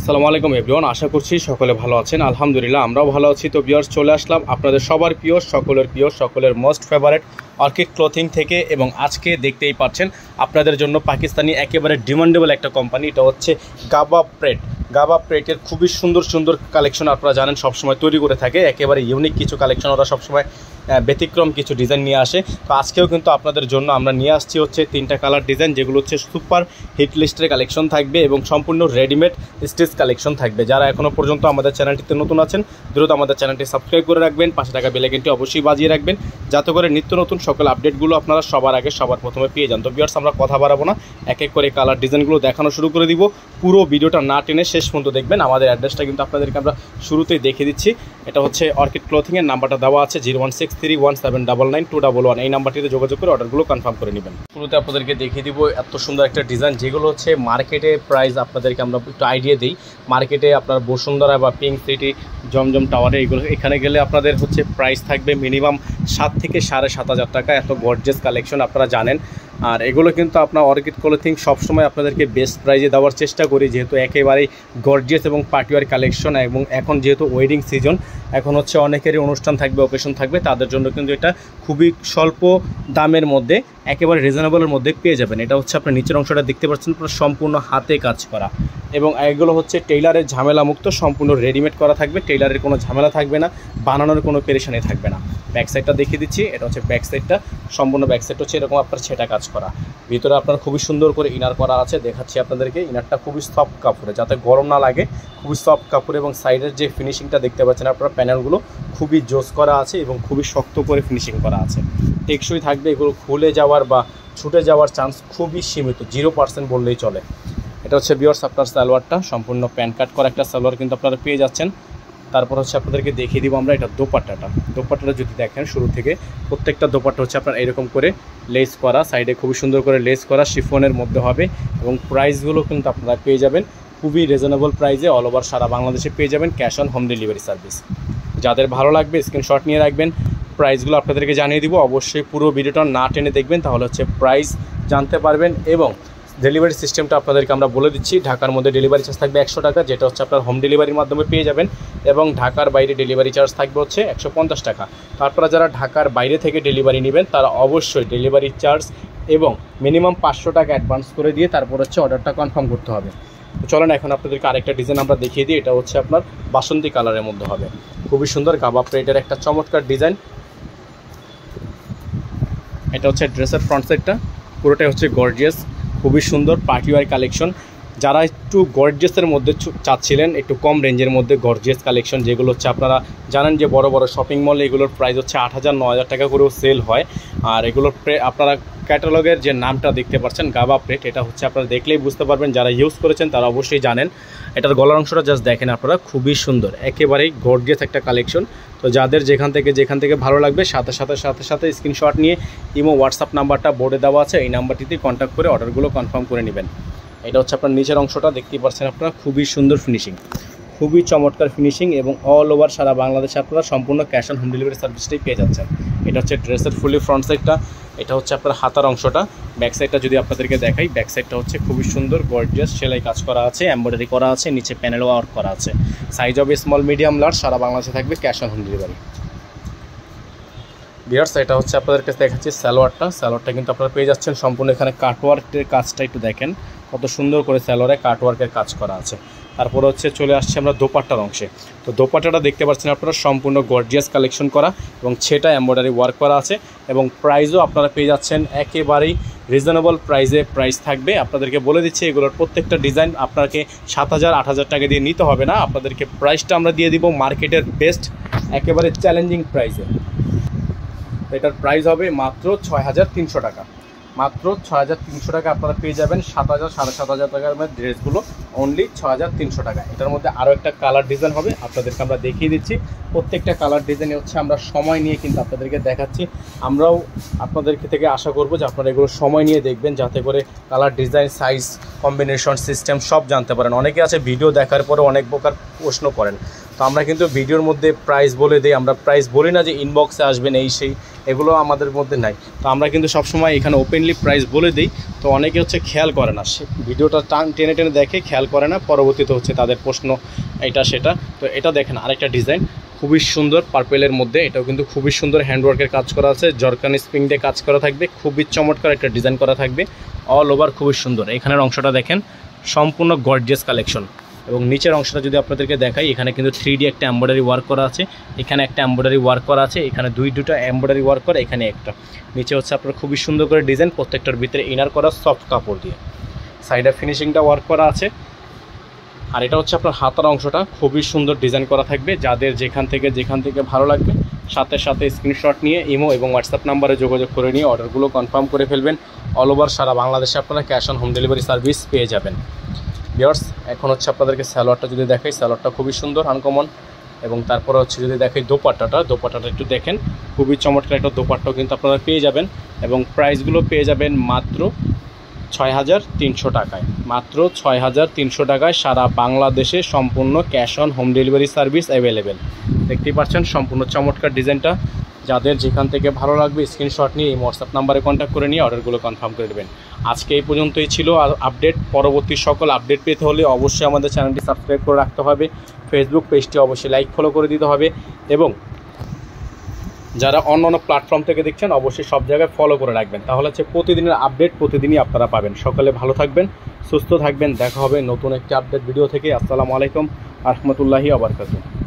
আসসালামু আলাইকুম এভরিওয়ান, আশা করছি সকলে ভালো আছেন। আলহামদুলিল্লাহ আমরাও ভালো আছি। তো ভিউয়ার্স, চলে আসলাম আপনাদের সবার প্রিয়, সকলের মোস্ট ফেভারিট অর্কিড ক্লথিং থেকে। এবং আজকে দেখতেই পাচ্ছেন আপনাদের জন্য পাকিস্তানি একেবারে ডিমান্ডেবল একটা কোম্পানি, এটা হচ্ছে গাবা প্রেটের খুবই সুন্দর কালেকশন আপনারা জানেন সবসময় তৈরি করে থাকে। একেবারে ইউনিক কিছু কালেকশন ওরা সবসময় ব্যতিক্রম কিছু ডিজাইন নিয়ে আসে। তো আজকেও কিন্তু আপনাদের জন্য আমরা নিয়ে আসছি হচ্ছে 3টা কালার ডিজাইন, যেগুলো হচ্ছে সুপার হিট লিস্টের কালেকশন থাকবে এবং সম্পূর্ণ রেডিমেড স্টিচ কালেকশন থাকবে। যারা এখনও পর্যন্ত আমাদের চ্যানেলটিতে নতুন আছেন, দ্রুত আমাদের চ্যানেলটি সাবস্ক্রাইব করে রাখবেন, পাশে থাকা বেল আইকনটি অবশ্যই বাজিয়ে রাখবেন, যাতে করে নিত্য নতুন সকল আপডেটগুলো আপনারা সবার আগে সবার প্রথমে পেয়ে যান। তো ভিউয়ার্স, আমরা কথা বাড়াবো না, এক এক করে কালার ডিজাইনগুলো দেখানো শুরু করে দিব। পুরো ভিডিওটা না টেনে শেষ পর্যন্ত দেখবেন। আমাদের অ্যাড্রেসটা কিন্তু আপনাদেরকে আমরা শুরুতেই দেখিয়ে দিচ্ছি। এটা হচ্ছে অর্কিড ক্লথিংয়ের নাম্বারটা দেওয়া আছে 01631799211। এই নাম্বারটিতে যোগাযোগ করে অর্ডারগুলো কনফার্ম করে নেবেন। শুরুতে আপনাদেরকে দেখিয়ে দিব এত সুন্দর একটা ডিজাইন, যেগুলো হচ্ছে মার্কেটে প্রাইস আপনাদেরকে আমরা একটু আইডিয়া দিই। মার্কেটে আপনার বসুন্ধরা বা পিঙ্ক সিটি, জমজম টাওয়ারে এখানে গেলে আপনাদের হচ্ছে প্রাইস থাকবে মিনিমাম 7 থেকে 7,500 টাকা। এত গর্জিয়াস কালেকশন আপনারা জানেন। আর এগুলো কিন্তু আপনার অর্কিড ক্লথিং সবসময় আপনাদেরকে বেস্ট প্রাইজে দেওয়ার চেষ্টা করি, যেহেতু একেবারেই গর্জিয়াস এবং পার্টিওয়ার কালেকশন। এবং এখন যেহেতু ওয়েডিং সিজন, এখন হচ্ছে অনেকেরই অনুষ্ঠান থাকবে, অকেশন থাকবে, তাদের জন্য কিন্তু এটা খুবই স্বল্প দামের মধ্যে একেবারে রিজনেবলের মধ্যে পেয়ে যাবেন। এটা হচ্ছে আপনার নিচের অংশটা দেখতে পাচ্ছেন, পুরো সম্পূর্ণ হাতে কাজ করা। এবং এগুলো হচ্ছে টেইলারের ঝামেলা মুক্ত, সম্পূর্ণ রেডিমেড করা থাকবে, টেইলারের কোনো ঝামেলা থাকবে না, বানানোর কোনো পেরেশানি থাকবে না। ব্যাক সাইডটা দেখিয়ে দিচ্ছি, এটা হচ্ছে ব্যাক সাইডটা, সম্পূর্ণ ব্যাক সাইড হচ্ছে এরকম আপনার ছেটা কাজ করা। ভিতরে আপনার খুবই সুন্দর করে ইনার করা আছে, দেখাচ্ছি আপনাদেরকে। ইনারটা খুবই সফট কাপড়ে, যাতে গরম না লাগে, খুবই সফট কাপড়। এবং সাইডের যে ফিনিশিংটা দেখতে পাচ্ছেন আপনারা, প্যানেলগুলো খুবই জোস করা আছে এবং খুবই শক্ত করে ফিনিশিং করা আছে। টেকসই থাকবে, এগুলো খুলে যাওয়ার বা ছুটে যাওয়ার চান্স খুবই সীমিত, 0% বললেই চলে। এটা হচ্ছে ভিউয়ার্স আপনার সালোয়ারটা, সম্পূর্ণ প্যান্ট কাট করা একটা সালোয়ার কিন্তু আপনারা পেয়ে যাচ্ছেন। তারপর হচ্ছে আপনাদেরকে দেখিয়ে দিব আমরা এটা দোপাট্টাটা যদি দেখেন শুরু থেকে, প্রত্যেকটা দোপাট্টা হচ্ছে আপনার এরকম করে লেস করা, সাইডে খুবই সুন্দর করে লেস করা, শিফনের মধ্যে হবে। এবং প্রাইসগুলো কিন্তু আপনারা পেয়ে যাবেন খুবই রিজনেবল প্রাইসে, অল ওভার সারা বাংলাদেশে পেয়ে যাবেন cash on home delivery service. যাদের ভালো লাগবে স্ক্রিনশট নিয়ে রাখবেন, প্রাইসগুলো আপনাদেরকে জানিয়ে দিব। অবশ্যই পুরো ভিডিওটা না টেনে দেখবেন, তাহলে হচ্ছে প্রাইস জানতে পারবেন। এবং ডেলিভারি সিস্টেমটা আপনাদেরকে আমরা বলে দিচ্ছি। ঢাকার মধ্যে ডেলিভারি চার্জ থাকবে 100 টাকা, যেটা হচ্ছে আপনার হোম ডেলিভারির মাধ্যমে পেয়ে যাবেন। এবং ঢাকার বাইরে ডেলিভারি চার্জ থাকবে হচ্ছে 150 টাকা। তারপরে যারা ঢাকার বাইরে থেকে ডেলিভারি নেবেন, তারা অবশ্যই ডেলিভারি চার্জ এবং মিনিমাম 500 টাকা অ্যাডভান্স করে দিয়ে তারপর হচ্ছে অর্ডারটা কনফার্ম করতে হবে। তো চলেন এখন আপনাদেরকে আরেকটা ডিজাইন আমরা দেখিয়ে দিই। এটা হচ্ছে আপনার বাসন্তী কালারের মধ্যে হবে, খুবই সুন্দর গাবা প্রিন্টের একটা চমৎকার ডিজাইন। এটা হচ্ছে ড্রেসের ফ্রন্ট সাইডটা, পুরোটাই হচ্ছে গর্জিয়াস, খুবই সুন্দর পার্টিওয়ার কালেকশন। যারা একটু গর্জিয়াসের মধ্যে চাচ্ছিলেন, একটু কম রেঞ্জের মধ্যে গর্জিয়াস কালেকশন, যেগুলো হচ্ছে আপনারা জানেন যে বড় বড় শপিং মলে এগুলোর প্রাইস হচ্ছে 8,000-9,000 টাকা করেও সেল হয়। আর এগুলোর আপনারা ক্যাটালগের যে নামটা দেখতে পাচ্ছেন গাবা প্রিন্ট, এটা হচ্ছে আপনারা দেখলেই বুঝতে পারবেন, যারা ইউজ করেছেন তারা অবশ্যই জানেন। এটার গলার অংশটা জাস্ট দেখেন আপনারা, খুবই সুন্দর, একেবারেই গর্জিয়াস একটা কালেকশন। তো যাদের যেখান থেকে ভালো লাগবে, সাথে সাথে স্ক্রিনশট নিয়ে ইমো হোয়াটসঅ্যাপ নাম্বারটা বোর্ডে দেওয়া আছে, এই নাম্বারটিতে কন্ট্যাক্ট করে অর্ডারগুলো কনফার্ম করে নেবেন। এটা হচ্ছে আপনার নিচের অংশটা দেখতেই পাচ্ছেন আপনারা, খুবই সুন্দর ফিনিশিং, খুবই চমৎকার ফিনিশিং। এবং অল ওভার সারা বাংলাদেশে আপনারা সম্পূর্ণ ক্যাশ অন হোম ডেলিভারি সার্ভিসটাই পেয়ে যাচ্ছেন। এটা হচ্ছে ড্রেসের ফুলি ফ্রন্ট সাইডটা, এটা হচ্ছে আপনার হাতার অংশটা। ব্যাক সাইডটা যদি আপনাদেরকে দেখাই, ব্যাক সাইডটা হচ্ছে খুবই সুন্দর গর্জিয়াস, সেলাই কাজ করা আছে, এমব্রয়ডারি করা আছে, নিচে প্যানেল ওয়ার্ক করা আছে। সাইজ হবে স্মল, মিডিয়াম, লার্জ, সারা বাংলাদেশে থাকবে cash on home delivery. Viewers, এটা হচ্ছে আপনাদের কাছে দেখাচ্ছি সালোয়ারটা কিন্তু আপনারা পেয়ে যাচ্ছেন সম্পূর্ণ। এখানে কাটওয়ার্কের কাজটা একটু দেখেন, কত সুন্দর করে সালোয়ারে কাটওয়ার্কের কাজ করা আছে। তারপর হচ্ছে চলে আসছে আমরা দোপাট্টার অংশে। তো দোপাট্টাটা দেখতে পাচ্ছেন আপনারা, সম্পূর্ণ গর্জিয়াস কালেকশন করা এবং সেটা এমব্রয়ডারি ওয়ার্ক করা আছে। এবং প্রাইসও আপনারা পেয়ে যাচ্ছেন একেবারেই রিজনেবল প্রাইস থাকবে। আপনাদেরকে বলে দিচ্ছি, এগুলোর প্রত্যেকটা ডিজাইন আপনাকে 7,000-8,000 টাকা দিয়ে নিতে হবে না, আপনাদেরকে প্রাইসটা আমরা দিয়ে দিব মার্কেটের বেস্ট, একেবারে চ্যালেঞ্জিং প্রাইসে। এটার প্রাইস হবে মাত্র 6,300 টাকা, মাত্র 6,300 টাকা আপনারা পেয়ে যাবেন 7,000-7,500 টাকার মধ্যে ড্রেসগুলো, অনলি 6,300 টাকা। এটার মধ্যে আরও একটা কালার ডিজাইন হবে, আপনাদেরকে আমরা দেখিয়ে দিচ্ছি। প্রত্যেকটা কালার ডিজাইনে হচ্ছে আমরা সময় নিয়ে কিন্তু আপনাদেরকে দেখাচ্ছি। আমরাও আপনাদেরকে থেকে আশা করব যে আপনারা এগুলো সময় নিয়ে দেখবেন, যাতে করে colour design, size, combination, system সব জানতে পারেন। অনেকে আছে ভিডিও দেখার পরে অনেক প্রকার প্রশ্ন করেন, তো আমরা কিন্তু ভিডিওর মধ্যে প্রাইস বলে দিই, আমরা প্রাইস বলি না যে ইনবক্সে আসবেন এই সেই, এগুলো আমাদের মধ্যে নাই। তো আমরা কিন্তু সবসময় এখানে ওপেনলি প্রাইস বলে দিই। তো অনেকে হচ্ছে খেয়াল করে না, ভিডিওটা টেনে দেখে খেয়াল খেয়াল করে না, পরবর্তীতে হচ্ছে তাদের প্রশ্ন এটা সেটা। তো এটা দেখেন আরেকটা ডিজাইন খুবই সুন্দর পার্পেলের মধ্যে, এটাও কিন্তু খুবই সুন্দর হ্যান্ডওয়ার্কের কাজ করা আছে, জর্কান স্প্রিং দিয়ে কাজ করা থাকবে, খুবই চমৎকার একটা ডিজাইন করা থাকবে, অল ওভার খুবই সুন্দর। এখানের অংশটা দেখেন সম্পূর্ণ গর্জিয়াস কালেকশন। এবং নিচের অংশটা যদি আপনাদেরকে দেখাই, এখানে কিন্তু 3D একটা এমব্রয়ডারি ওয়ার্ক করা আছে, এখানে একটা এমব্রয়ডারি ওয়ার্ক করা আছে, এখানে দুটো এমব্রয়ডারি ওয়ার্ক করা, এখানে একটা। নিচে হচ্ছে আপনার খুবই সুন্দর করে ডিজাইন, প্রত্যেকটার ভিতরে ইনার করা সফট কাপড় দিয়ে, সাইডে ফিনিশিংটা ওয়ার্ক করা আছে। আর এটা হচ্ছে আপনার হাতার অংশটা খুবই সুন্দর ডিজাইন করা থাকবে। যাদের যেখান থেকে ভালো লাগবে সাথে স্ক্রিনশট নিয়ে ইমো এবং হোয়াটসঅ্যাপ নাম্বারে যোগাযোগ করে নিয়ে অর্ডারগুলো কনফার্ম করে ফেলবেন। অল ওভার সারা বাংলাদেশে আপনারা cash on home delivery service পেয়ে যাবেন। ভিউয়ার্স, এখন হচ্ছে আপনাদেরকে সালোয়ারটা যদি দেখাই, সালোয়ারটা খুবই সুন্দর আনকমন। এবং তারপরে হচ্ছে যদি দেখাই দোপাট্টাটা একটু দেখেন, খুবই চমৎকার একটা দোপাট্টাও কিন্তু আপনারা পেয়ে যাবেন। এবং প্রাইসগুলো পেয়ে যাবেন মাত্র 6,300 টাকায়, মাত্র 6,300 টাকায় সারা বাংলাদেশে সম্পূর্ণ cash on home delivery service available. দেখতেই পাচ্ছেন সম্পূর্ণ চমৎকার ডিজাইনটা। যাদের যেখান থেকে ভালো লাগবে স্ক্রিনশট নিয়ে এই হোয়াটসঅ্যাপ নাম্বারে কন্ট্যাক্ট করে নিয়ে অর্ডারগুলো কনফার্ম করে দেবেন। আজকে এই পর্যন্তই ছিল আপডেট। পরবর্তী সকল আপডেট পেতে হলে অবশ্যই আমাদের চ্যানেলটি সাবস্ক্রাইব করে রাখতে হবে, ফেসবুক পেজটি অবশ্যই লাইক ফলো করে দিতে হবে, এবং যারা অন্য প্ল্যাটফর্ম থেকে দেখছেন অবশ্যই সব জায়গায় ফলো করে রাখবেন। তাহলে হচ্ছে প্রতিদিনের আপডেট প্রতিদিনই আপনারা পাবেন। সকালে ভালো থাকবেন, সুস্থ থাকবেন, দেখা হবে নতুন একটি আপডেট ভিডিও থেকে। আসসালামু আলাইকুম ওয়া রাহমাতুল্লাহি ওয়া বারাকাতুহু।